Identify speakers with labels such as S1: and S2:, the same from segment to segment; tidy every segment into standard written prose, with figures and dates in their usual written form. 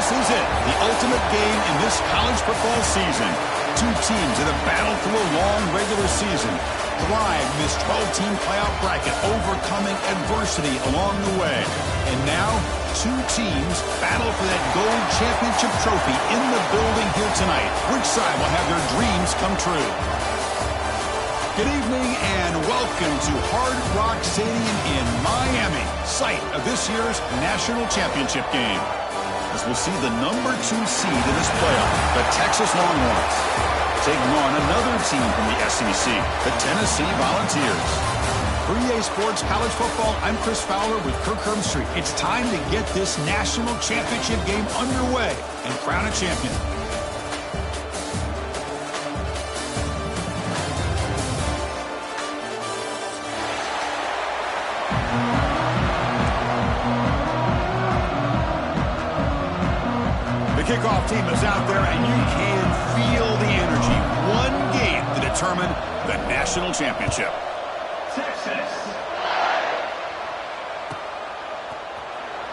S1: This is it, the ultimate game in this college football season. Two teams that have battled through a long regular season, thrived in this 12-team playoff bracket, overcoming adversity along the way. And now, two teams battle for that gold championship trophy in the building here tonight. Which side will have their dreams come true? Good evening and welcome to Hard Rock Stadium in Miami, site of this year's national championship game. As we'll see the number 2 seed in this playoff, the Texas Longhorns, taking on another team from the SEC, the Tennessee Volunteers. For EA Sports College Football, I'm Chris Fowler with Kirk Herbstreit. It's time to get this national championship game underway and crown a champion. The kickoff team is out there, and you can feel the energy. One game to determine the national championship. Texas.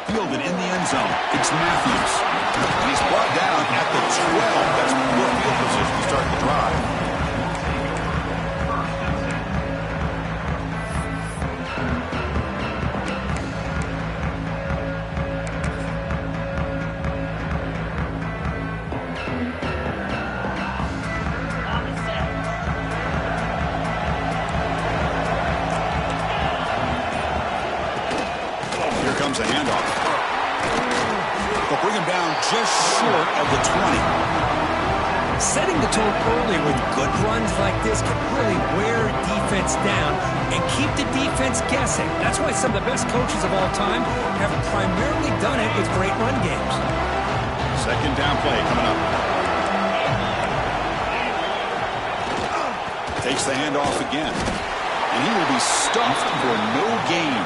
S1: Fielded in the end zone. It's Matthews. And he's brought down at the 12. That's poor field position to start the drive. A handoff. They'll bring him down just short of the 20.
S2: Setting the tone early with good runs like this can really wear defense down and keep the defense guessing. That's why some of the best coaches of all time have primarily done it with great run games.
S1: Second down play coming up. Takes the handoff again. And he will be stuffed for no gain.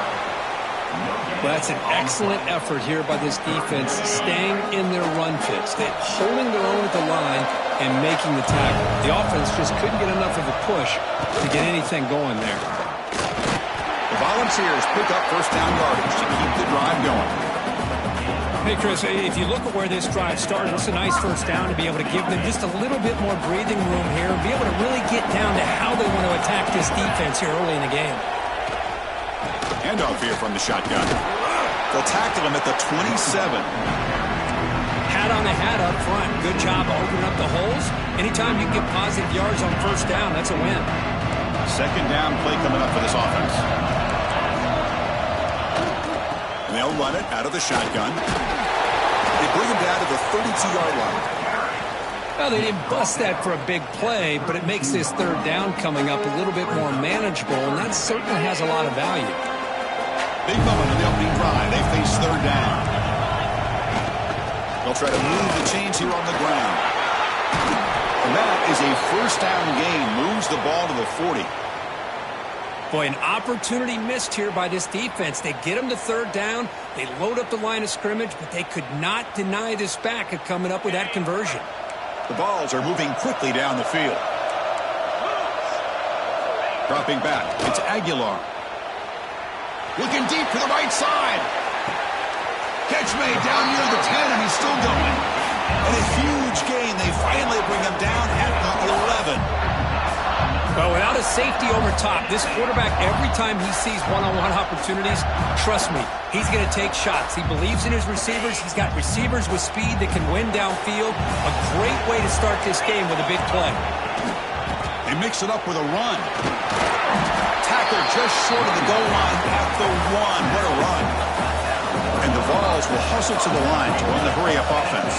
S2: Well, that's an excellent effort here by this defense, staying in their run fix, holding their own at the line and making the tackle. The offense just couldn't get enough of a push to get anything going there.
S1: The Volunteers pick up first down yardage to keep the drive going.
S2: Hey, Chris, if you look at where this drive started, it's a nice first down to be able to give them just a little bit more breathing room here and be able to really get down to how they want to attack this defense here early in the game.
S1: Handoff here from the shotgun. They'll tackle him at the 27.
S2: Hat on the hat up front. Good job opening up the holes. Anytime you get positive yards on first down, that's a win.
S1: Second down play coming up for this offense. And they'll run it out of the shotgun. They bring him down to the 32-yard line.
S2: Well, they didn't bust that for a big play, but it makes this third down coming up a little bit more manageable, and that certainly has a lot of value.
S1: Big moment in the opening drive. They face third down. They'll try to move the chains here on the ground. And that is a first down gain. Moves the ball to the 40.
S2: Boy, an opportunity missed here by this defense. They get them to third down. They load up the line of scrimmage, but they could not deny this back of coming up with that conversion.
S1: The balls are moving quickly down the field. Dropping back. It's Aguilar. Looking deep to the right side. Catch made down near the 10, and he's still going. And a huge gain. They finally bring him down at the 11.
S2: Well, without a safety over top, this quarterback, every time he sees one-on-one opportunities, trust me, he's going to take shots. He believes in his receivers. He's got receivers with speed that can win downfield. A great way to start this game with a big play.
S1: They mix it up with a run. Tackled just short of the goal line at the 1. What a run. And the Vols will hustle to the line to run the hurry-up offense.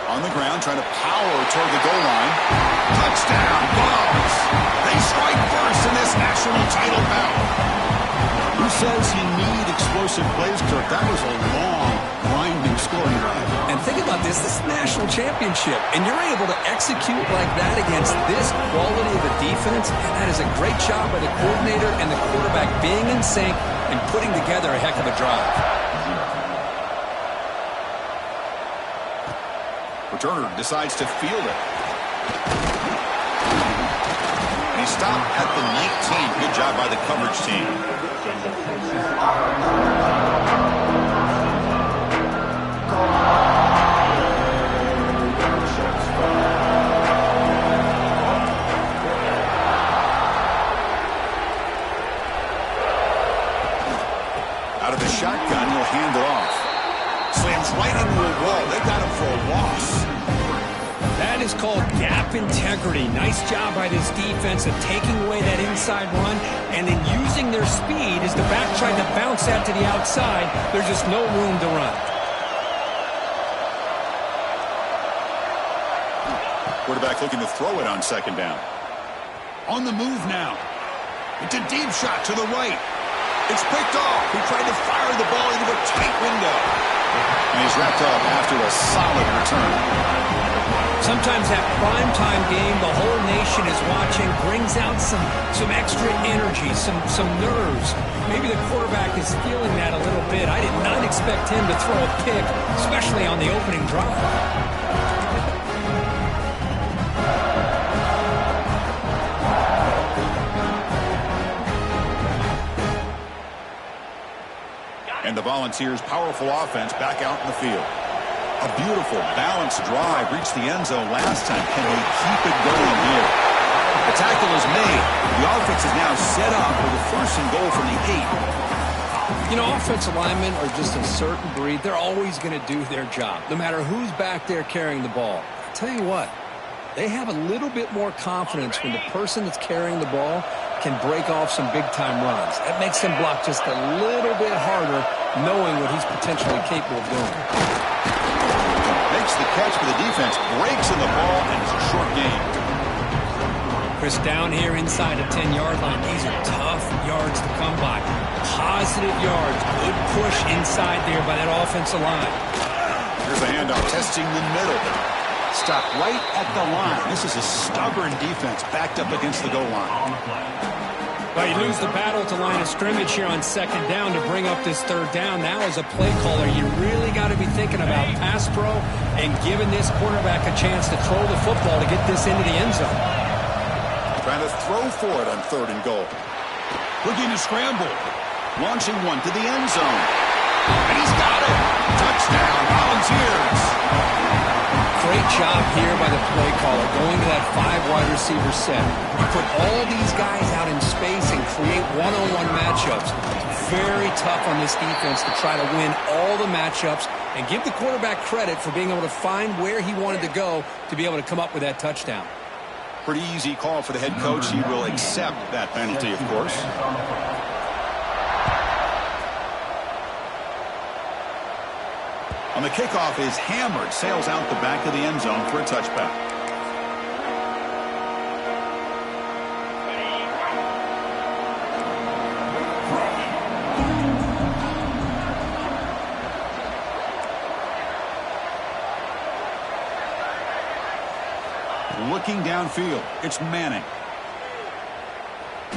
S1: On the ground, trying to power toward the goal line. Touchdown, Vols! They strike first in this national title bout. Who says you need explosive plays, Kirk? That was a long, grinding scoring drive.
S2: And think about this. This is a national championship, and you're able to execute like that against this quality of a defense, and that is a great job by the coordinator and the quarterback being in sync and putting together a heck of a drive.
S1: Returner decides to field it. And he stopped at the 19. Good job by the coverage team. right into a wall. They got him for a loss.
S2: That is called gap integrity. Nice job by this defense of taking away that inside run and then using their speed as the back tried to bounce that to the outside. There's just no room to run.
S1: Quarterback looking to throw it on second down. On the move now. It's a deep shot to the right. It's picked off. He tried to fire the ball into a tight window. And he's wrapped up after a solid return.
S2: Sometimes that primetime game, the whole nation is watching, brings out some extra energy, some nerves. Maybe the quarterback is feeling that a little bit. I did not expect him to throw a pick, especially on the opening drive. And the Volunteers' powerful offense back out in the field. A beautiful, balanced drive reached the end zone last time. Can they keep it going here? The tackle is made. The offense is now set up for the 1st and goal from the 8. You know, offensive linemen are just a certain breed. They're always going to do their job, no matter who's back there carrying the ball. I'll tell you what, they have a little bit more confidence when the person that's carrying the ball can break off some big-time runs. That makes him block just a little bit harder, knowing what he's potentially capable of doing.
S1: Makes the catch for the defense, breaks in the ball, and it's a short gain.
S2: Chris, down here inside the 10-yard line, these are tough yards to come by. Positive yards, good push inside there by that offensive line.
S1: Here's a handoff, testing the middle. Stopped right at the line. This is a stubborn defense backed up against the goal line.
S2: Well, you lose the battle to line of scrimmage here on second down to bring up this third down. Now as a play caller, you really got to be thinking about pass pro and giving this quarterback a chance to throw the football to get this into the end zone.
S1: Trying to throw for it on 3rd and goal. Looking to scramble. Launching one to the end zone. And he's got it. Touchdown, Volunteers.
S2: Great job here by the play caller, going to that 5 wide receiver set. You put all these guys out in space and create one-on-one matchups. It's very tough on this defense to try to win all the matchups and give the quarterback credit for being able to find where he wanted to go to be able to come up with that touchdown.
S1: Pretty easy call for the head coach. He will accept that penalty, of course. On the kickoff is hammered, sails out the back of the end zone for a touchback. Looking downfield, it's Manning.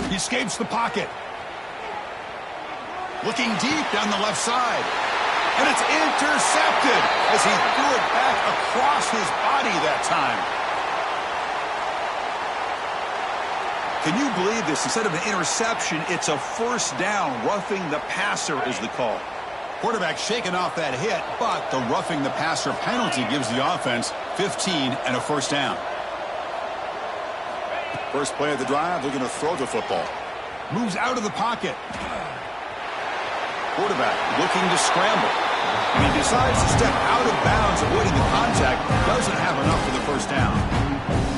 S1: He escapes the pocket. Looking deep down the left side. And it's intercepted as he threw it back across his body that time. Can you believe this? Instead of an interception, it's a 1st down. Roughing the passer is the call. Quarterback shaking off that hit, but the roughing the passer penalty gives the offense 15 and a 1st down. First play of the drive, looking to throw the football. Moves out of the pocket. Quarterback looking to scramble. And he decides to step out of bounds, avoiding the contact. Doesn't have enough for the 1st down.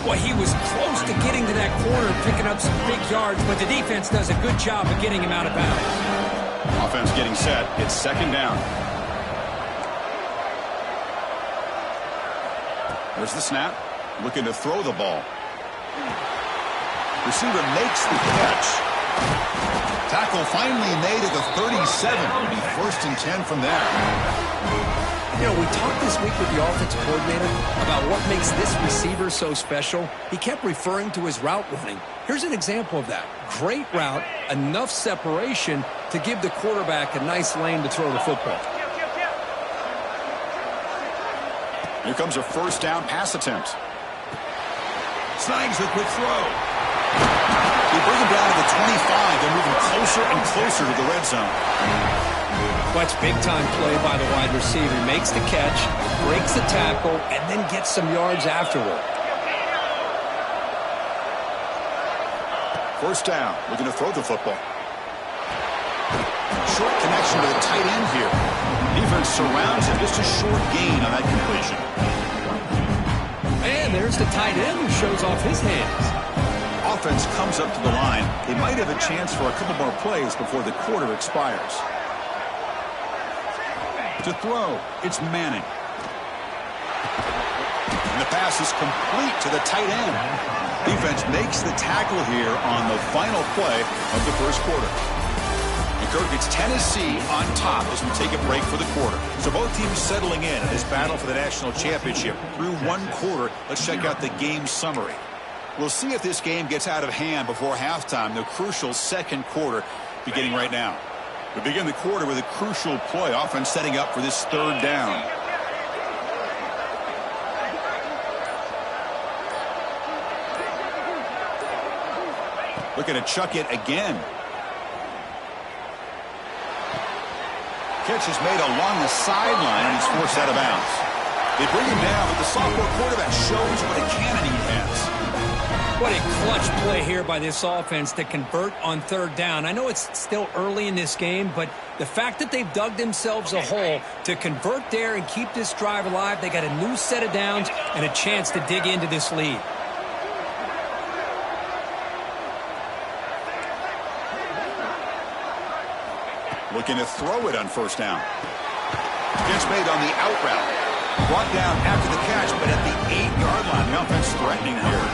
S2: Well, he was close to getting to that corner, picking up some big yards, but the defense does a good job of getting him out of bounds.
S1: Offense getting set. It's 2nd down. There's the snap. Looking to throw the ball. Receiver makes the catch. Tackle finally made at the 37. It'll be 1st and 10 from there.
S2: You know, we talked this week with the offensive coordinator about what makes this receiver so special. He kept referring to his route running. Here's an example of that. Great route, enough separation to give the quarterback a nice lane to throw the football.
S1: Here comes a 1st down pass attempt. Snags the quick throw. They bring him down to the 25. They're moving closer and closer to the red zone.
S2: That's big-time play by the wide receiver. He makes the catch, breaks the tackle, and then gets some yards afterward.
S1: 1st down. Looking to throw the football. Short connection to the tight end here. Defense surrounds him. Just a short gain on that completion.
S2: And there's the tight end who shows off his hands.
S1: Offense comes up to the line. They might have a chance for a couple more plays before the quarter expires. To throw, it's Manning. And the pass is complete to the tight end. Defense makes the tackle here on the final play of the first quarter. And Kirk, it's Tennessee on top as we take a break for the quarter. So both teams settling in this battle for the national championship. Through one quarter, let's check out the game summary. We'll see if this game gets out of hand before halftime, the crucial second quarter beginning right now. We begin the quarter with a crucial play, offense setting up for this third down. Looking to chuck it again. Catch is made along the sideline, and he's forced out of bounds. They bring him down, but the sophomore quarterback shows what a cannon he has.
S2: What a clutch play here by this offense to convert on third down. I know it's still early in this game, but the fact that they've dug themselves a hole to convert there and keep this drive alive, they got a new set of downs and a chance to dig into this lead.
S1: Looking to throw it on first down. Gets made on the out route. Brought down after the catch, but at the 8-yard line, the offense threatening here.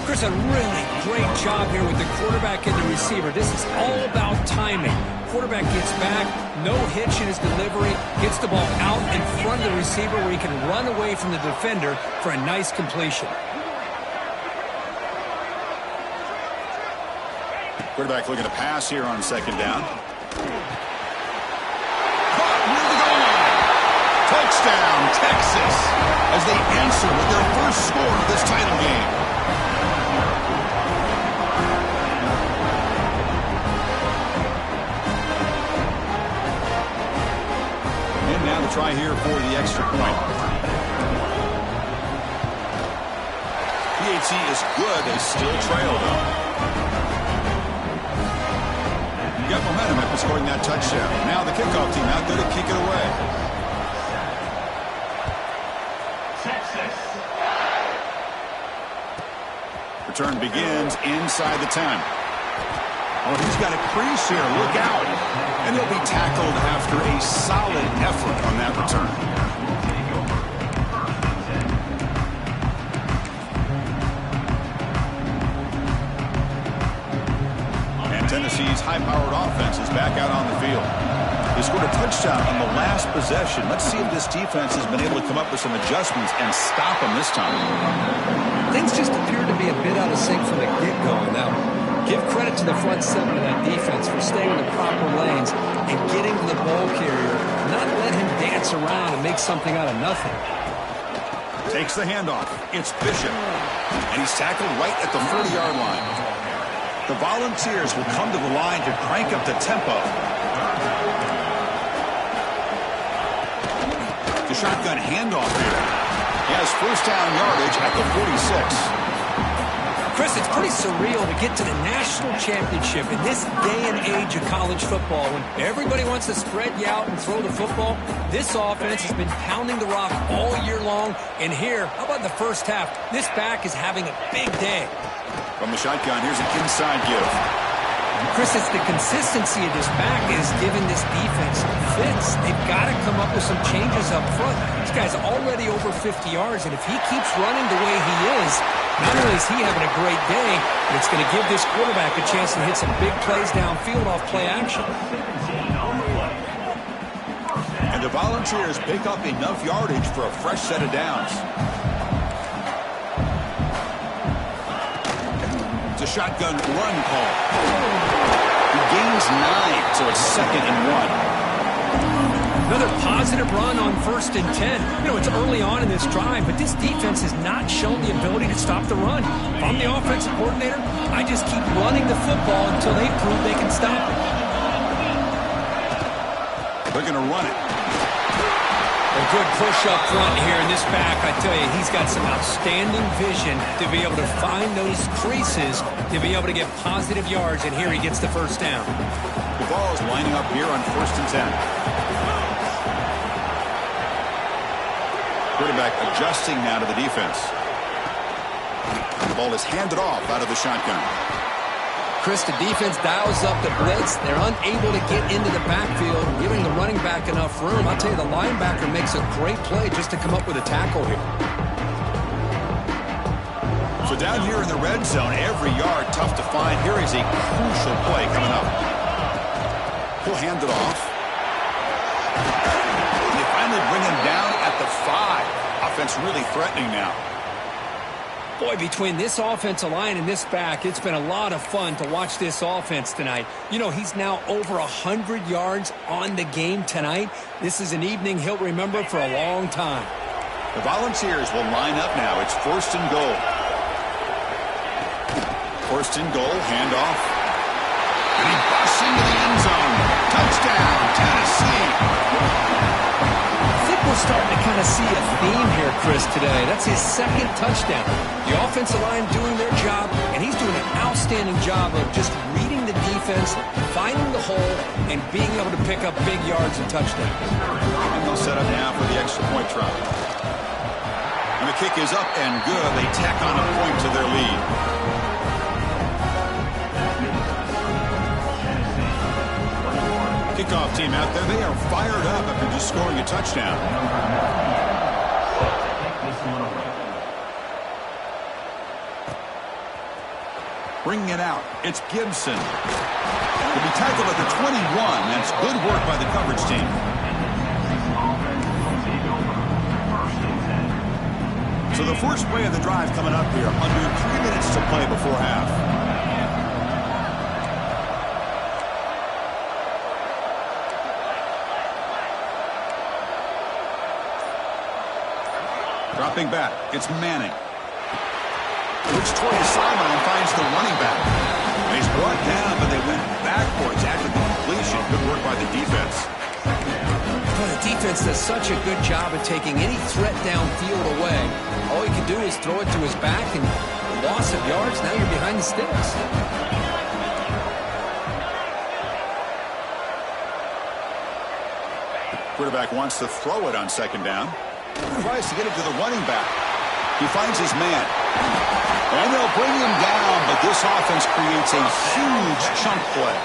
S2: Chris, a really great job here with the quarterback and the receiver. This is all about timing. Quarterback gets back, no hitch in his delivery, gets the ball out in front of the receiver where he can run away from the defender for a nice completion.
S1: Quarterback looking to pass here on second down. Caught near the goal line. Touchdown, Texas, as they answer with their first score of this title game. And now to try here for the extra point. PAT is good. They still trail, though. Got momentum after scoring that touchdown. Now the kickoff team out there to kick it away. Return begins inside the 10. Oh, he's got a crease here. Look out. And he'll be tackled after a solid effort on that return. Tennessee's high-powered offense is back out on the field. They scored a touchdown on the last possession. Let's see if this defense has been able to come up with some adjustments and stop them this time.
S2: Things just appear to be a bit out of sync from the get-go. Now, give credit to the front seven of that defense for staying in the proper lanes and getting to the ball carrier, not let him dance around and make something out of nothing.
S1: Takes the handoff. It's Bishop. And he's tackled right at the 40-yard line. The Volunteers will come to the line to crank up the tempo. The shotgun handoff here. He has first down yardage at the 46.
S2: Chris, it's pretty surreal to get to the national championship in this day and age of college football when everybody wants to spread you out and throw the football. This offense has been pounding the rock all year long. And here, how about the first half? This back is having a big day.
S1: From the shotgun, here's an inside give.
S2: Chris, it's the consistency of this back is giving this defense fits. They've got to come up with some changes up front. This guy's already over 50 yards, and if he keeps running the way he is, not only is he having a great day, but it's going to give this quarterback a chance to hit some big plays downfield off play action.
S1: And the Volunteers pick up enough yardage for a fresh set of downs. It's a shotgun run call. He gains 9, so it's 2nd and 1.
S2: Another positive run on 1st and 10. You know, it's early on in this drive, but this defense has not shown the ability to stop the run. If I'm the offensive coordinator, I just keep running the football until they prove they can stop it.
S1: They're going to run it.
S2: A good push up front here in this back. I tell you, he's got some outstanding vision to be able to find those creases, to be able to get positive yards, and here he gets the first down.
S1: The ball is lining up here on 1st and 10. Quarterback adjusting now to the defense. The ball is handed off out of the shotgun.
S2: Chris, the defense dials up the blitz. They're unable to get into the backfield, giving the running back enough room. I'll tell you, the linebacker makes a great play just to come up with a tackle here.
S1: So down here in the red zone, every yard tough to find. Here is a crucial play coming up. He'll hand it off. They finally bring him down at the 5. Offense really threatening now.
S2: Boy, between this offensive line and this back, it's been a lot of fun to watch this offense tonight. You know, he's now over 100 yards on the game tonight. This is an evening he'll remember for a long time.
S1: The Volunteers will line up now. It's 1st and goal. 1st and goal, handoff. And he busts into the end zone. Touchdown, Tennessee.
S2: I think we're starting to kind of see a theme here, Chris, today. That's his 2nd touchdown. The offensive line doing their job, and he's doing an outstanding job of just reading the defense, finding the hole, and being able to pick up big yards and touchdowns.
S1: And they'll set up now for the extra point try. And the kick is up and good. They tack on a point to their lead. Kickoff team out there, they are fired up after just scoring a touchdown. Bringing it out, it's Gibson. He'll be tackled at the 21. That's good work by the coverage team. So the first play of the drive coming up here, under 3 minutes to play before half. Dropping back, it's Manning. Looks toward his sideline, finds the running back. And he's brought down, but they went backwards after the completion. Good work by the defense.
S2: Well, the defense does such a good job of taking any threat downfield away. All you can do is throw it to his back, and loss of yards, now you're behind the sticks.
S1: Quarterback wants to throw it on 2nd down. Tries to get it to the running back. He finds his man. And they'll bring him down, but this offense creates a huge chunk play.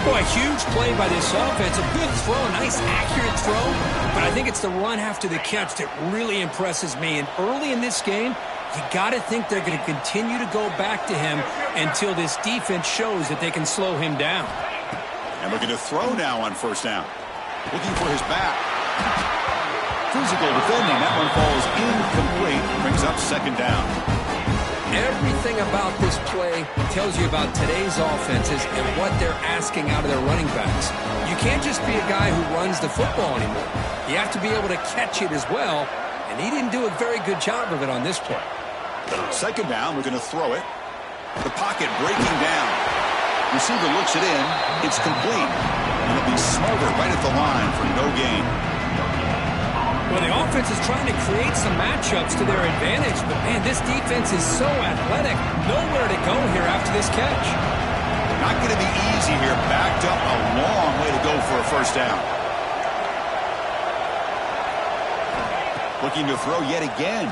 S2: Boy, a huge play by this offense. A good throw, a nice accurate throw. But I think it's the run after the catch that really impresses me. And early in this game, you got to think they're going to continue to go back to him until this defense shows that they can slow him down.
S1: And looking to throw now on 1st down. Looking for his back. Physical defending. That one falls incomplete. Brings up 2nd down.
S2: Everything about this play tells you about today's offenses and what they're asking out of their running backs. You can't just be a guy who runs the football anymore. You have to be able to catch it as well, and he didn't do a very good job of it on this play.
S1: 2nd down, we're going to throw it. The pocket breaking down. Receiver looks it in. It's complete. And it'll be Smoger right at the line for no gain.
S2: Well, the offense is trying to create some matchups to their advantage, but, man, this defense is so athletic. Nowhere to go here after this catch.
S1: Not going to be easy here. Backed up a long way to go for a 1st down. Looking to throw yet again.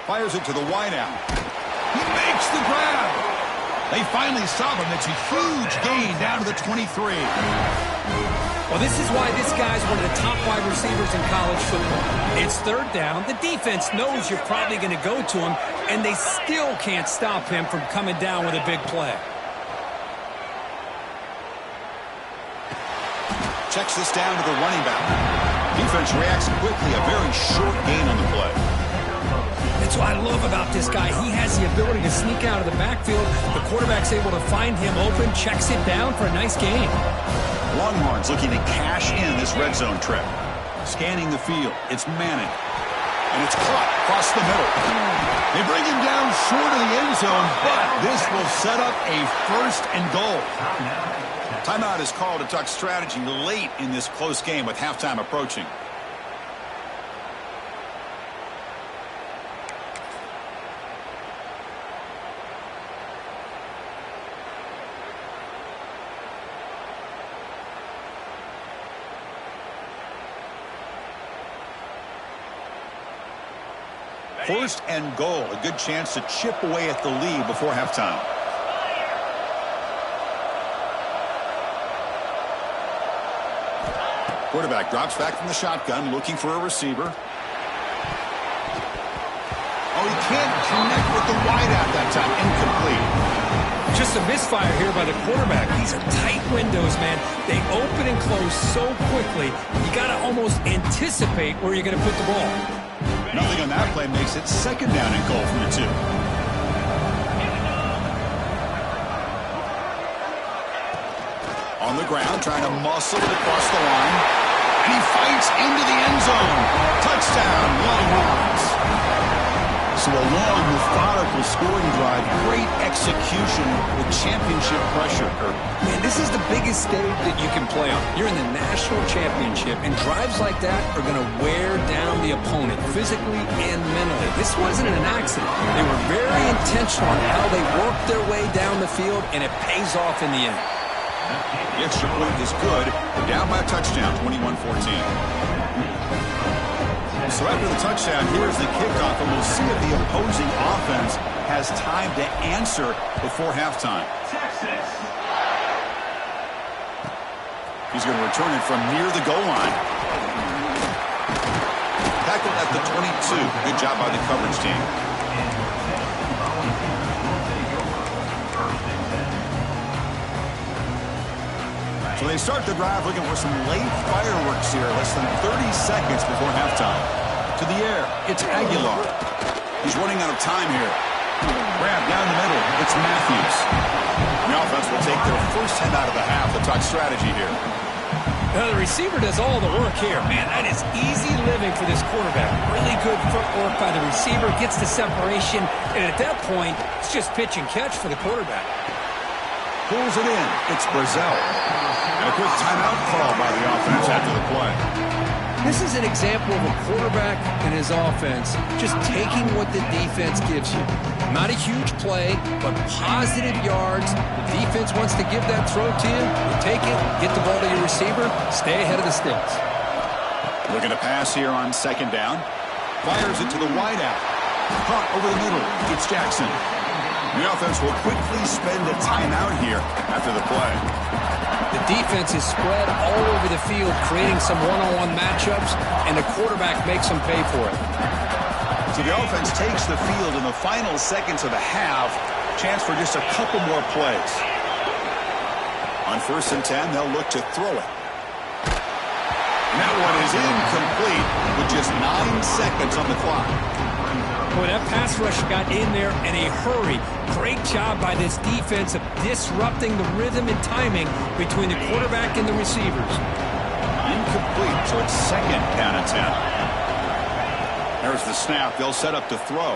S1: Fires it to the wideout. He makes the grab. They finally stop him. It's a huge gain down to the 23.
S2: Well, this is why this guy's one of the top wide receivers in college football. It's 3rd down. The defense knows you're probably going to go to him, and they still can't stop him from coming down with a big play.
S1: Checks this down to the running back. Defense reacts quickly. A very short gain on the play.
S2: That's what I love about this guy. He has the ability to sneak out of the backfield. The quarterback's able to find him open, checks it down for a nice gain.
S1: Longhorns looking to cash in this red zone trip. Scanning the field. It's Manning. And it's caught across the middle. They bring him down short of the end zone, but this will set up a 1st and goal. Timeout is called to talk strategy late in this close game with halftime approaching. First and goal, a good chance to chip away at the lead before halftime. Quarterback drops back from the shotgun, looking for a receiver. Oh, he can't connect with the wideout that time. Incomplete.
S2: Just a misfire here by the quarterback. These are tight windows, man. They open and close so quickly, you got to almost anticipate where you're going to put the ball.
S1: Nothing on that play makes it second down and goal from the 2. On the ground, trying to muscle it across the line. And he fights into the end zone. Touchdown, Longhorns. So a long, methodical scoring drive. Great execution with championship pressure, Kirk.
S2: Man, this is the biggest stage that you can play on. You're in the national championship, and drives like that are going to wear down the opponent physically and mentally. This wasn't an accident. They were very intentional on how they worked their way down the field, and it pays off in the end.
S1: The extra point is good. They're down by a touchdown, 21-14. So after the touchdown, here's the kickoff, and we'll see if the opposing offense has time to answer before halftime. He's going to return it from near the goal line. Tackled at the 22. Good job by the coverage team. So they start the drive looking for some late fireworks here. Less than 30 seconds before halftime. To the air, it's Aguilar. He's running out of time here. Grab down the middle. It's Matthews. The offense will take their first head out of the half. The touch strategy here.
S2: Now the receiver does all the work here. Man, that is easy living for this quarterback. Really good footwork by the receiver. Gets the separation. And at that point, it's just pitch and catch for the quarterback.
S1: Pulls it in. It's Brazil. And a quick timeout call by the offense after the play.
S2: This is an example of a quarterback and his offense just taking what the defense gives you. Not a huge play, but positive yards. The defense wants to give that throw to you. You take it, get the ball to your receiver, stay ahead of the sticks.
S1: Looking to pass here on second down. Fires it to the wideout. Caught over the middle. It's Jackson. The offense will quickly spend a timeout here after the play.
S2: The defense is spread all over the field, creating some one-on-one matchups, and the quarterback makes them pay for it.
S1: So the offense takes the field in the final seconds of the half. Chance for just a couple more plays. On 1st and 10, they'll look to throw it. And that one is incomplete with just 9 seconds on the clock.
S2: Boy, that pass rush got in there in a hurry. Great job by this defense of disrupting the rhythm and timing between the quarterback and the receivers.
S1: Incomplete, so it's second down and 10. There's the snap. They'll set up to throw.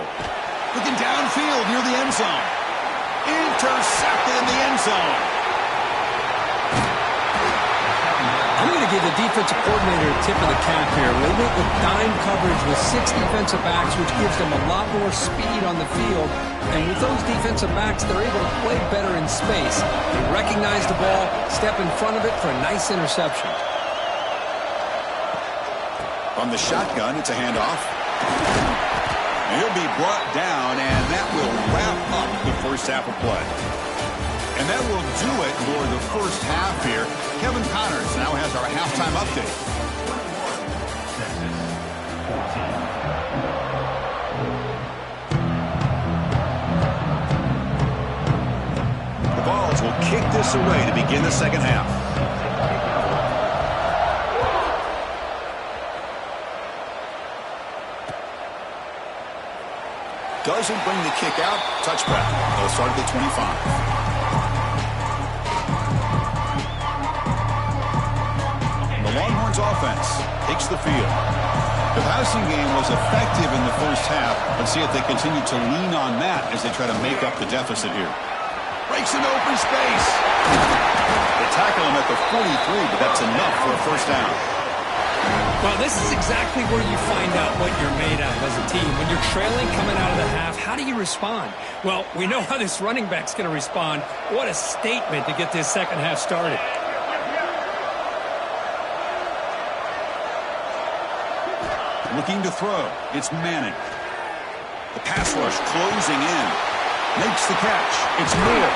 S1: Looking downfield near the end zone. Intercepted in the end zone.
S2: I'm going to give the defensive coordinator a tip of the cap here. They went with dime coverage with 6 defensive backs, which gives them a lot more speed on the field. And with those defensive backs, they're able to play better in space. They recognize the ball, step in front of it for a nice interception.
S1: From the shotgun, it's a handoff. And he'll be brought down, and that will wrap up the first half of play. And that will do it for the first half here. Kevin Connors now has our halftime update. The Vols will kick this away to begin the second half. Doesn't bring the kick out. Touchback. They'll start at the 25. Longhorns offense takes the field. The passing game was effective in the first half. Let's see if they continue to lean on that as they try to make up the deficit here. Breaks into open space. They tackle him at the 43, but that's enough for a first down.
S2: Well, this is exactly where you find out what you're made out of as a team. When you're trailing coming out of the half, how do you respond? Well, we know how this running back's going to respond. What a statement to get this second half started.
S1: Looking to throw. It's Manning. The pass rush closing in. Makes the catch. It's Moore.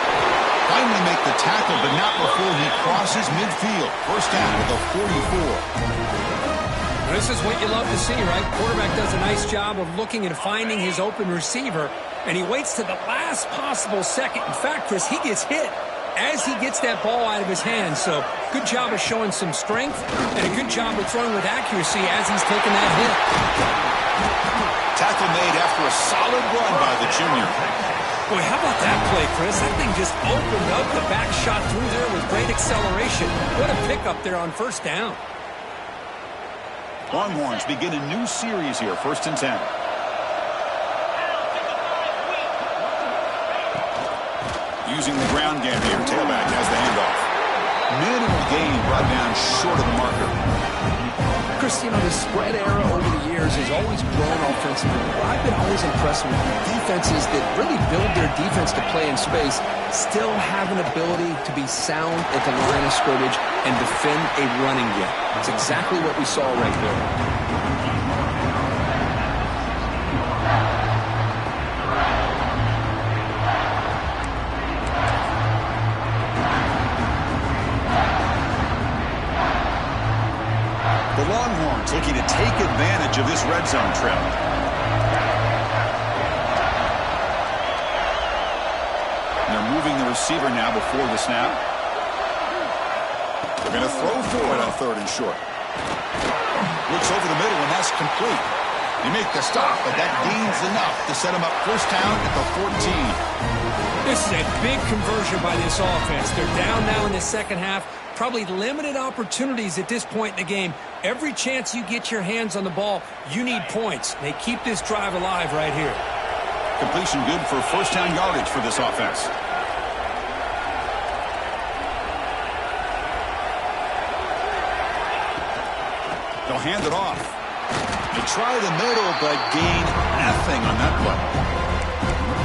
S1: Finally make the tackle, but not before he crosses midfield. First down at the 44.
S2: This is what you love to see, right? Quarterback does a nice job of looking and finding his open receiver, and he waits to the last possible second. In fact, Chris, he gets hit as he gets that ball out of his hands. So good job of showing some strength and a good job of throwing with accuracy as he's taking that hit.
S1: Tackle made after a solid run by the junior.
S2: Boy, how about that play, Chris? That thing just opened up. The back shot through there with great acceleration. What a pickup there on first down.
S1: Longhorns begin a new series here, 1st and 10. Using the ground game here, tailback has the handoff. Minimal gain brought down short of the marker.
S3: Chris, you know, the spread era over the years has always grown offensively. But I've been always impressed with defenses that really build their defense to play in space, still have an ability to be sound at the line of scrimmage and defend a running game. It's exactly what we saw right there.
S1: The Longhorns looking to take advantage of this red zone trip. And they're moving the receiver now before the snap. They're going to throw for it on 3rd and short. Looks over the middle, and that's complete. They make the stop, but that gains enough to set them up first down at the 14.
S2: This is a big conversion by this offense. They're down now in the second half. Probably limited opportunities at this point in the game. Every chance you get your hands on the ball, you need points. They keep this drive alive right here.
S1: Completion good for first down yardage for this offense. They'll hand it off. They try the middle, but gain nothing on that play.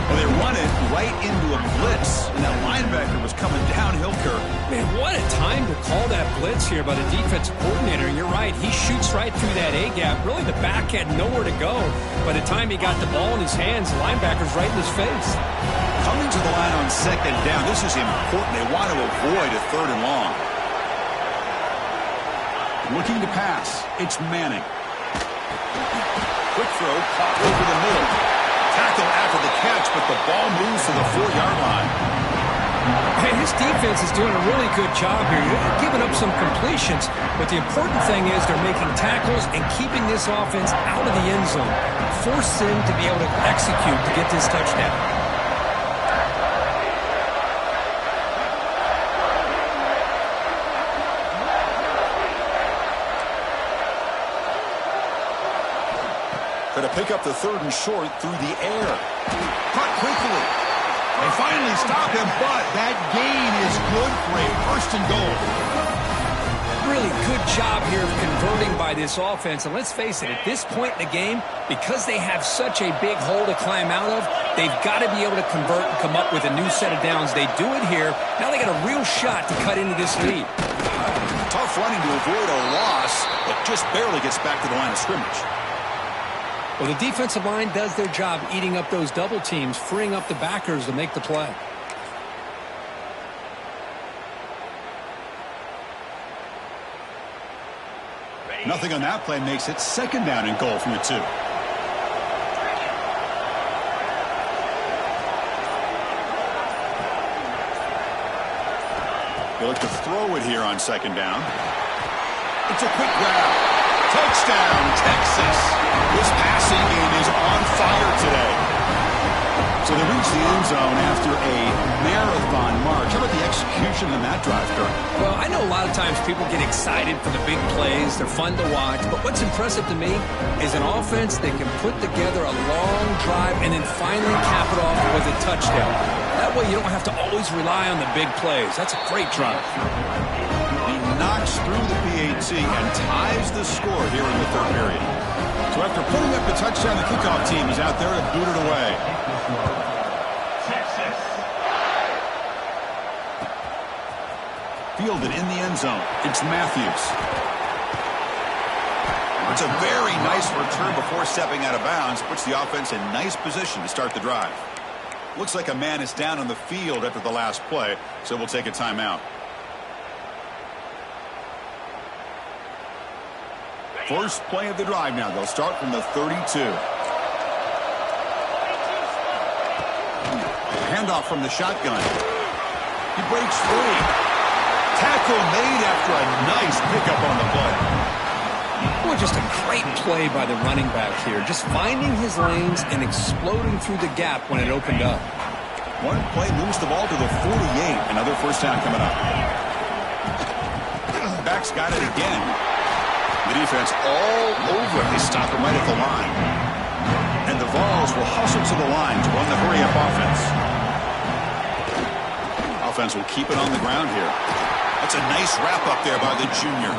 S1: Well, they run it right into a blitz, and that linebacker was coming downhill, Kirk.
S2: Man, what a time to call that blitz here by the defensive coordinator. And you're right, he shoots right through that A-gap. Really, the back had nowhere to go. By the time he got the ball in his hands, the linebacker's right in his face.
S1: Coming to the line on 2nd down, this is important. They want to avoid a 3rd and long. Looking to pass, it's Manning. Quick throw, caught over the middle. Tackle after the catch, but the ball moves to the 4-yard line.
S2: Hey, his defense is doing a really good job here. They're giving up some completions, but the important thing is they're making tackles and keeping this offense out of the end zone. Force them to be able to execute to get this touchdown.
S1: Going to pick up the 3rd and short through the air. Caught quickly. They finally stop him, but that gain is good for a 1st and goal.
S2: Really good job here of converting by this offense. And let's face it, at this point in the game, because they have such a big hole to climb out of, they've got to be able to convert and come up with a new set of downs. They do it here. Now they got a real shot to cut into this lead.
S1: Tough running to avoid a loss, but just barely gets back to the line of scrimmage.
S2: Well, the defensive line does their job eating up those double teams, freeing up the backers to make the play.
S1: Nothing on that play makes it 2nd down and goal from the 2. They look to throw it here on 2nd down. It's a quick grab. Touchdown, Texas. This passing game is on fire today. So they reach the end zone after a marathon march. How about the execution in that drive, Kirk?
S2: Well, I know a lot of times people get excited for the big plays. They're fun to watch. But what's impressive to me is an offense that can put together a long drive and then finally cap it off with a touchdown. That way you don't have to always rely on the big plays. That's a great drive.
S1: He knocks through the PAT and ties the score here in the 3rd period. So after putting up the touchdown, the kickoff team is out there to boot it away. Fielded in the end zone. It's Matthews. It's a very nice return before stepping out of bounds. Puts the offense in nice position to start the drive. Looks like a man is down on the field after the last play, so we'll take a timeout. First play of the drive now. They'll start from the 32. Handoff from the shotgun. He breaks free. Tackle made after a nice pickup on the play.
S2: Boy, just a great play by the running back here. Just finding his lanes and exploding through the gap when it opened up.
S1: One play moves the ball to the 48. Another first down coming up. Back's got it again. The defense all over it. They stop him right at the line. And the Vols will hustle to the line to run the hurry-up offense. Offense will keep it on the ground here. That's a nice wrap-up there by the junior.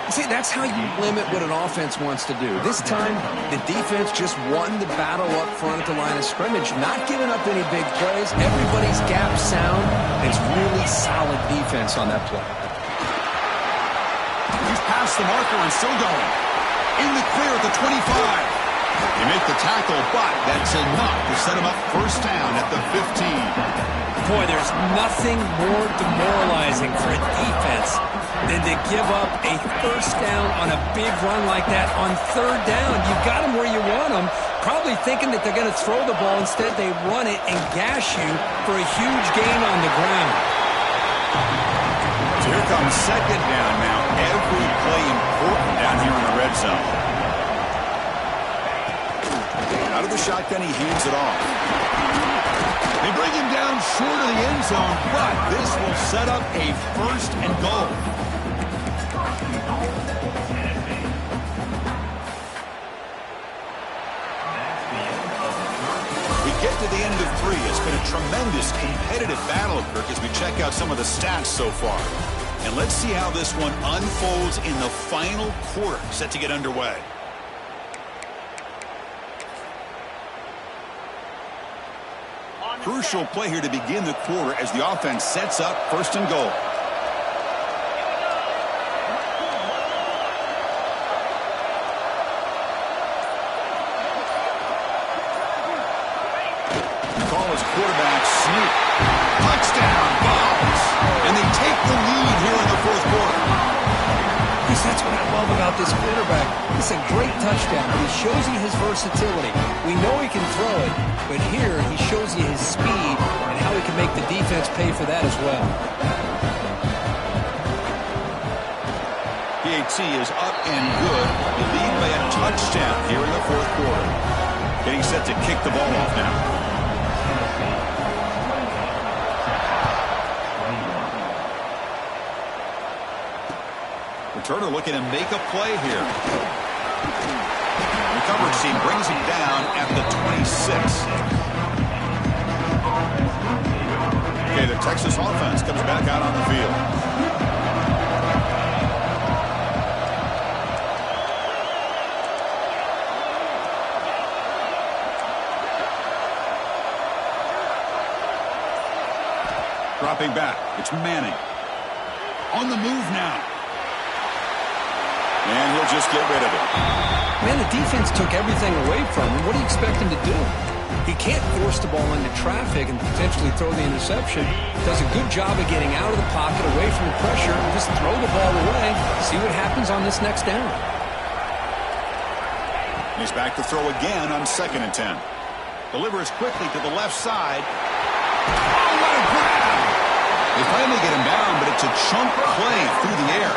S3: See, that's how you limit what an offense wants to do. This time, the defense just won the battle up front at the line of scrimmage, not giving up any big plays. Everybody's gap sound. It's really solid defense on that play.
S1: He's past the marker and still going. In the clear at the 25. They make the tackle, but that's enough to set him up first down at the 15.
S2: Boy, there's nothing more demoralizing for a defense than to give up a first down on a big run like that on third down. You've got them where you want them, probably thinking that they're going to throw the ball. Instead, they run it and gash you for a huge gain on the ground.
S1: So here comes second down now. Every play important down here in the red zone. Out of the shotgun, he hands it off. They bring him down short of the end zone, but this will set up a first and goal. We get to the end of 3. It's been a tremendous competitive battle, Kirk, as we check out some of the stats so far. And let's see how this one unfolds in the final quarter, set to get underway. Crucial play here to begin the quarter as the offense sets up first and goal. Call his quarterback sneak. Touchdown, Vols. And they take the lead here in the fourth quarter.
S2: That's what I love about this quarterback. It's a great touchdown, but he shows you his versatility. We know he can throw it, but here he shows you his speed and how he can make the defense pay for that as well.
S1: PAT is up and good. They lead by a touchdown here in the fourth quarter. Getting set to kick the ball off now. Turner looking to make a play here. The coverage team brings him down at the 26. Okay, the Texas offense comes back out on the field. Dropping back, it's Manning. On the move now. And he'll just get rid of it.
S2: Man, the defense took everything away from him. What do you expect him to do? He can't force the ball into traffic and potentially throw the interception. Does a good job of getting out of the pocket, away from the pressure, and just throw the ball away. See what happens on this next down.
S1: He's back to throw again on 2nd and 10. Delivers quickly to the left side. Oh, what a grab! They finally get him down, but it's a chunk play through the air.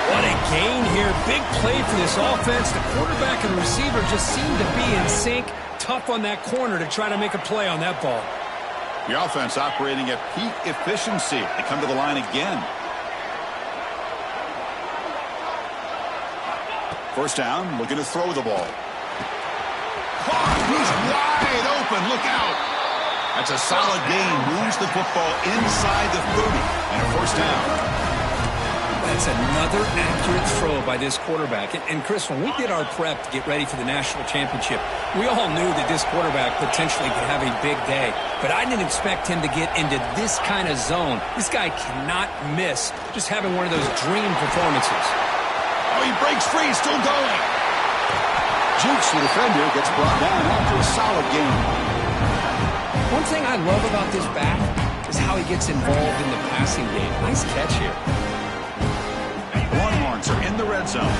S2: What a gain here. Big play for this offense. The quarterback and receiver just seem to be in sync. Tough on that corner to try to make a play on that ball.
S1: The offense operating at peak efficiency. They come to the line again. First down, looking to throw the ball. He's wide open. Look out. That's a solid gain. Moves the football inside the 30 and a first down.
S2: That's another accurate throw by this quarterback. And Chris, when we did our prep to get ready for the national championship, we all knew that this quarterback potentially could have a big day. But I didn't expect him to get into this kind of zone. This guy cannot miss just having one of those dream performances.
S1: Oh, he breaks free, still going. Jukes the defender, gets brought down after a solid game.
S2: One thing I love about this back is how he gets involved in the passing game. Nice catch here.
S1: Longhorns are in the red zone.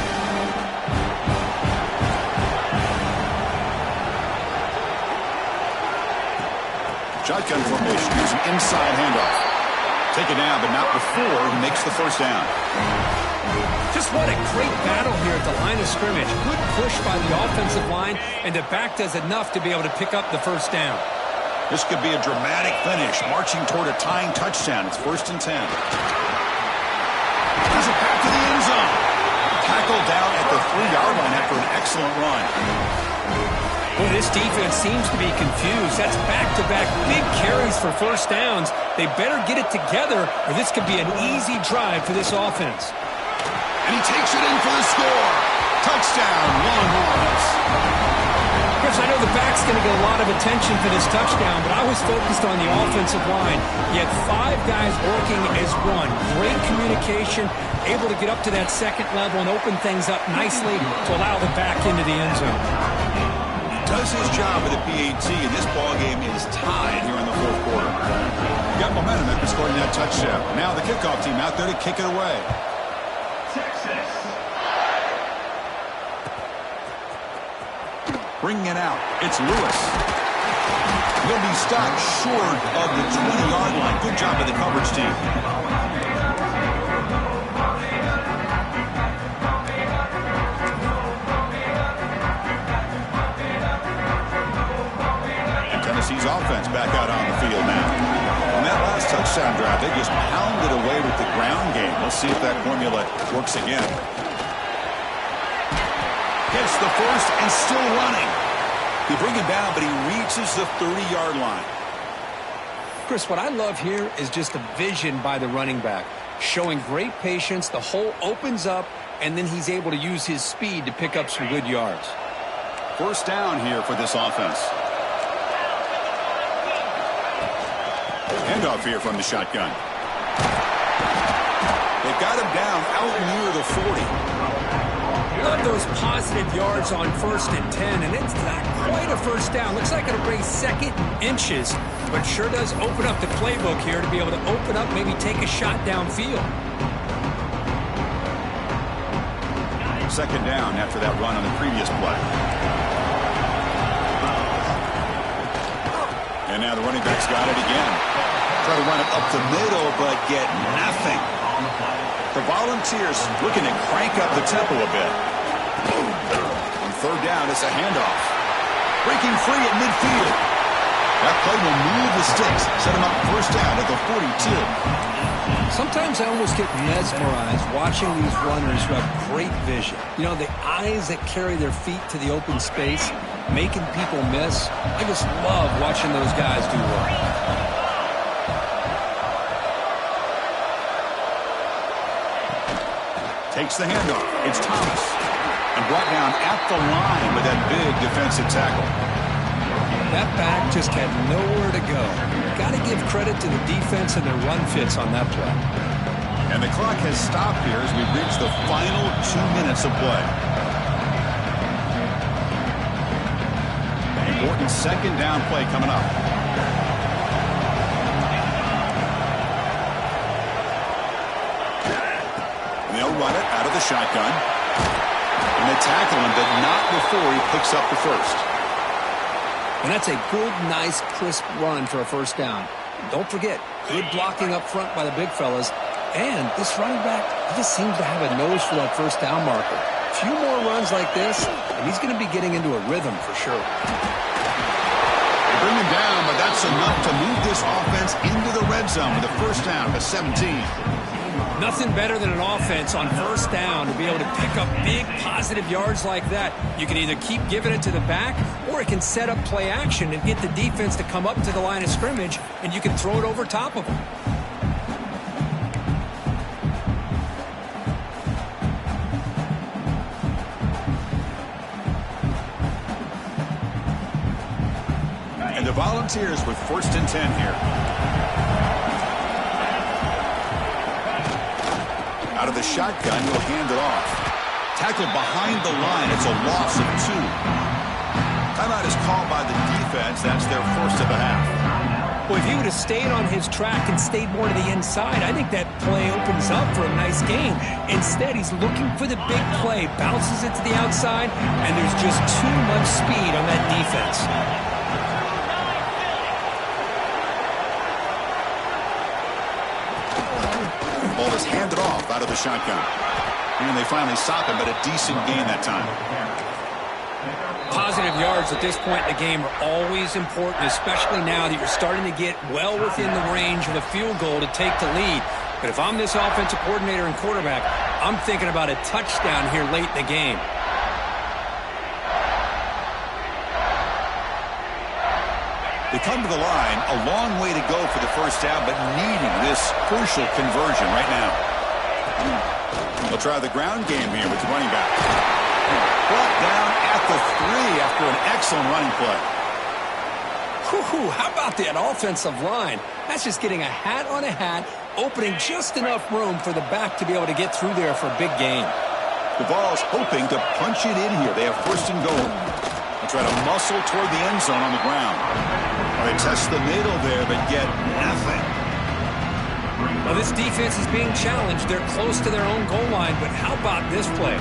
S1: Shotgun formation, using inside handoff. Take it down, but not before he makes the first down.
S2: Just what a great battle here at the line of scrimmage. Good push by the offensive line, and the back does enough to be able to pick up the first down.
S1: This could be a dramatic finish, marching toward a tying touchdown. It's 1st and 10. Has it back to the end zone. Tackled down at the 3-yard line after an excellent run.
S2: Boy, this defense seems to be confused. That's back-to-back big carries for first downs. They better get it together, or this could be an easy drive for this offense.
S1: And he takes it in for the score. Touchdown, Longhorns.
S2: Chris, I know the back's going to get a lot of attention for this touchdown, but I was focused on the offensive line. You had 5 guys working as one. Great communication, able to get up to that second level and open things up nicely to allow the back into the end zone.
S1: Does his job with the PAT, and this ballgame is tied here in the 4th quarter. Got momentum after scoring that touchdown. Now the kickoff team out there to kick it away. Bringing it out, it's Lewis. He'll be stopped short of the 20-yard line. Good job by the coverage team. Tennessee's offense back out on the field now. On that last touchdown drive, they just pounded away with the ground game. Let's see if that formula works again. Gets the first and still running. They bring him down, but he reaches the 30-yard line.
S2: Chris, what I love here is just the vision by the running back. Showing great patience, the hole opens up, and then he's able to use his speed to pick up some good yards.
S1: First down here for this offense. Handoff here from the shotgun. They've got him down out near the 40.
S2: Love those positive yards on 1st and 10, and it's not quite a first down. Looks like it'll bring 2nd and inches, but sure does open up the playbook here to be able to open up, maybe take a shot downfield.
S1: 2nd down after that run on the previous play. And now the running back's got it again. Try to run it up the middle, but get nothing. The Volunteers looking to crank up the tempo a bit. On 3rd down, it's a handoff. Breaking free at midfield. That play will move the sticks. Set him up 1st down at the 42.
S2: Sometimes I almost get mesmerized watching these runners who have great vision. You know, the eyes that carry their feet to the open space, making people miss. I just love watching those guys do work.
S1: Takes the handoff. It's Thomas. And brought down at the line with that big defensive tackle.
S2: That back just had nowhere to go. Got to give credit to the defense and their run fits on that play.
S1: And the clock has stopped here as we reach the final 2 minutes of play. Important 2nd down play coming up. They'll run it out of the shotgun. And they tackle him, but not before he picks up the first.
S2: And that's a good, nice, crisp run for a first down. Don't forget, good blocking up front by the big fellas. And this running back, he just seems to have a nose for that first down marker. A few more runs like this, and he's going to be getting into a rhythm for sure.
S1: They bring him down, but that's enough to move this offense into the red zone with a first down to 17.
S2: Nothing better than an offense on first down to be able to pick up big positive yards like that. You can either keep giving it to the back, or it can set up play action and get the defense to come up to the line of scrimmage, and you can throw it over top of them.
S1: And the Volunteers with 1st and 10 here. Out of the shotgun, he'll hand it off. Tackled behind the line. It's a loss of 2. Timeout is called by the defense. That's their first of the half.
S2: Well, if he would have stayed on his track and stayed more to the inside, I think that play opens up for a nice game. Instead, he's looking for the big play, bounces it to the outside, and there's just too much speed on that defense.
S1: Ball is handed off out of the shotgun. And they finally stop him, but a decent gain that time.
S2: Positive yards at this point in the game are always important, especially now that you're starting to get well within the range of a field goal to take the lead. But if I'm this offensive coordinator and quarterback, I'm thinking about a touchdown here late in the game.
S1: They come to the line, a long way to go for the first down, but needing this crucial conversion right now. They'll try the ground game here with the running back. Brought down at the 3 after an excellent running play.
S2: Whew, how about that offensive line? That's just getting a hat on a hat, opening just enough room for the back to be able to get through there for a big gain.
S1: The ball's hoping to punch it in here. They have first and goal. They try to muscle toward the end zone on the ground. Well, they test the middle there, but get nothing.
S2: Well, this defense is being challenged. They're close to their own goal line, but how about this play?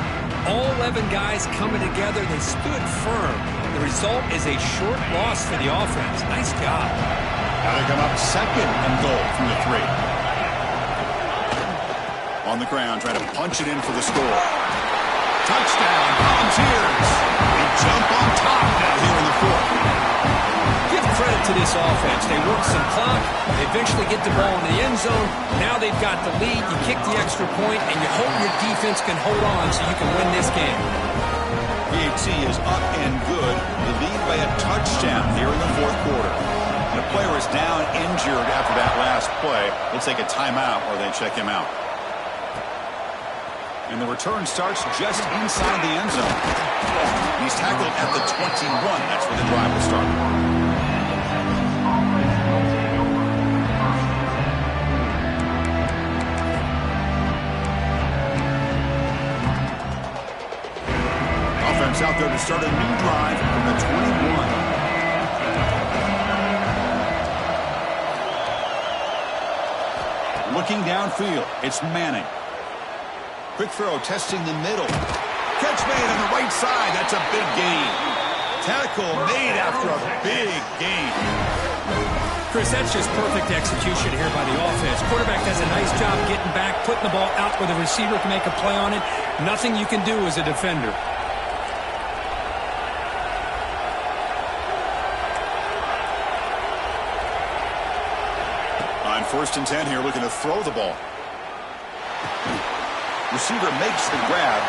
S2: All 11 guys coming together. They stood firm. The result is a short loss for the offense. Nice job.
S1: Now they come up second and goal from the 3. On the ground, trying to punch it in for the score. Touchdown, Volunteers. They jump on top now here in the 4th.
S2: Give credit to this offense. They work some clock. They eventually get the ball in the end zone. Now they've got the lead. You kick the extra point, and you hope your defense can hold on so you can win this game.
S1: PAT is up and good. They lead by a touchdown here in the 4th quarter. And a player is down injured after that last play. They'll take a timeout or they check him out. And the return starts just inside the end zone. He's tackled at the 21. That's where the drive will start. Offense out there to start a new drive from the 21. Looking downfield, it's Manning. Quick throw, testing the middle. Catch made on the right side. That's a big gain. Tackle made after a big gain.
S2: Chris, that's just perfect execution here by the offense. Quarterback does a nice job getting back, putting the ball out where the receiver can make a play on it. Nothing you can do as a defender.
S1: On 1st and 10 here, looking to throw the ball. Receiver makes the grab.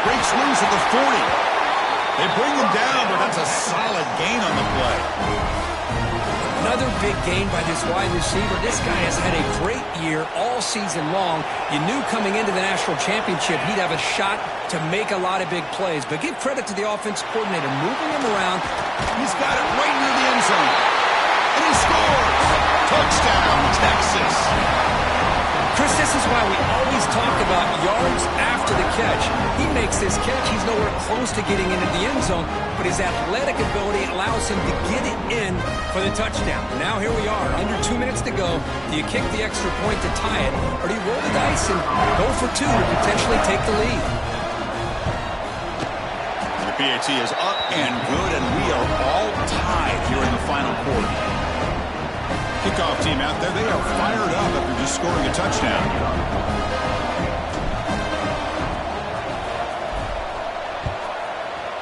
S1: Breaks loose at the 40. They bring him down, but that's a solid gain on the play.
S2: Another big gain by this wide receiver. This guy has had a great year all season long. You knew coming into the national championship he'd have a shot to make a lot of big plays. But give credit to the offensive coordinator moving him around.
S1: He's got it right near the end zone. And he scores! Touchdown, Texas!
S2: Chris, this is why we always talk about yards after the catch. He makes this catch. He's nowhere close to getting into the end zone, but his athletic ability allows him to get it in for the touchdown. Now here we are, under 2 minutes to go. Do you kick the extra point to tie it, or do you roll the dice and go for 2 to potentially take the lead?
S1: The PAT is up and good, and we are all tied here in the final quarter. Kickoff team out there, they are fired up after just scoring a touchdown.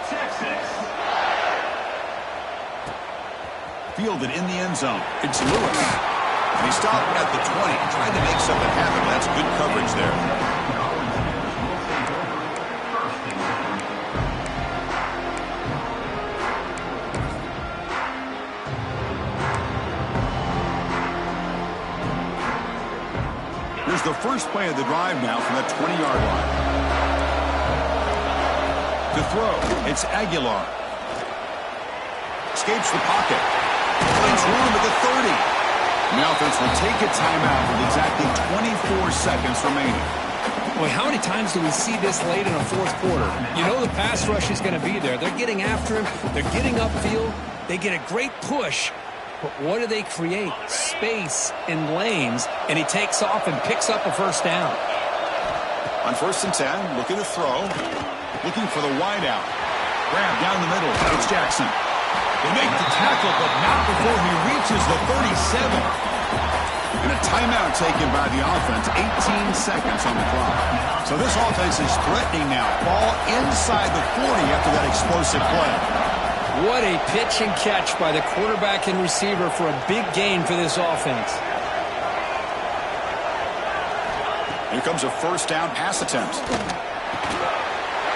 S1: Texas. Fielded in the end zone. It's Lewis. And he stopped at the 20, trying to make something happen. That's good coverage there. Here's the first play of the drive now from the 20-yard line. To throw, it's Aguilar. Escapes the pocket. Finds room at the 30. And the offense will take a timeout with exactly 24 seconds remaining.
S2: Boy, how many times do we see this late in a fourth quarter? You know the pass rush is going to be there. They're getting after him. They're getting upfield. They get a great push. But what do they create? Space in lanes. And he takes off and picks up a first down.
S1: On 1st and 10, looking to throw. Looking for the wide out. Grab down the middle. It's Jackson. They make the tackle, but not before he reaches the 37. And a timeout taken by the offense. 18 seconds on the clock. So this offense is threatening now. Ball inside the 40 after that explosive play.
S2: What a pitch and catch by the quarterback and receiver for a big gain for this offense.
S1: Here comes a first down pass attempt.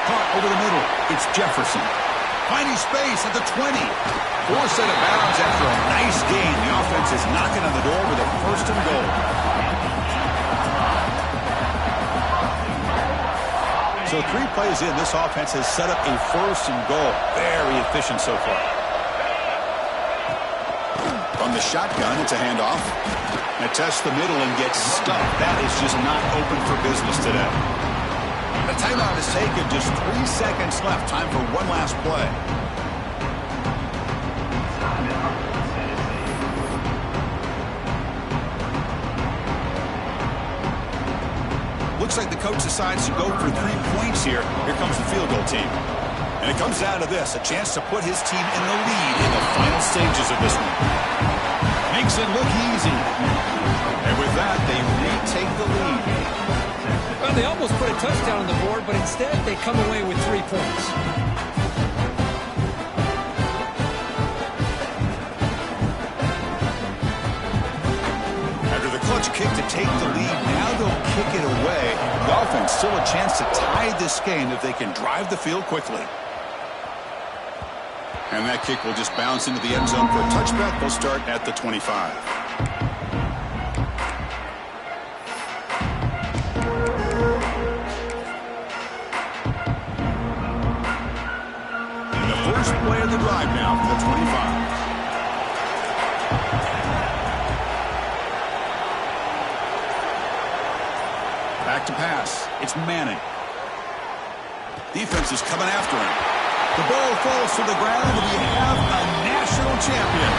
S1: Caught over the middle. It's Jefferson. Finding space at the 20. Forced out of bounds after a nice gain. The offense is knocking on the door with a first and goal. So 3 plays in, this offense has set up a first and goal. Very efficient so far. From the shotgun, it's a handoff. And tests the middle and gets stuck. That is just not open for business today. The timeout is taken. Just 3 seconds left. Time for one last play. Looks like the coach decides to go for 3 points here. Here comes the field goal team. And it comes down to this, a chance to put his team in the lead in the final stages of this one. Makes it look easy. And with that, they retake the lead.
S2: Well, they almost put a touchdown on the board, but instead they come away with 3 points.
S1: After the clutch kick to take the lead, now they'll kick it away. The offense still a chance to tie this game if they can drive the field quickly. And that kick will just bounce into the end zone for a touchback. They'll start at the 25. Play of the drive now for the 25. Back to pass. It's Manning. Defense is coming after him. The ball falls to the ground, and we have a national champion.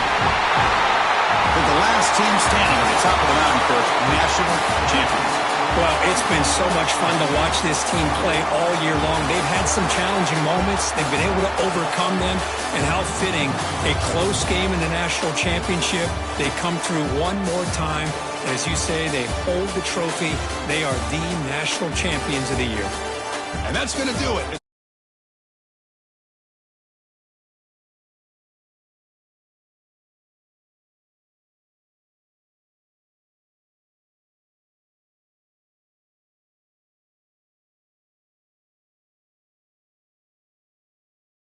S1: With the last team standing at the top of the mountain for national champions.
S2: Well, it's been so much fun to watch this team play all year long. They've had some challenging moments. They've been able to overcome them. And how fitting, a close game in the national championship. They come through one more time. And as you say, they hold the trophy. They are the national champions of the year.
S1: And that's going to do it.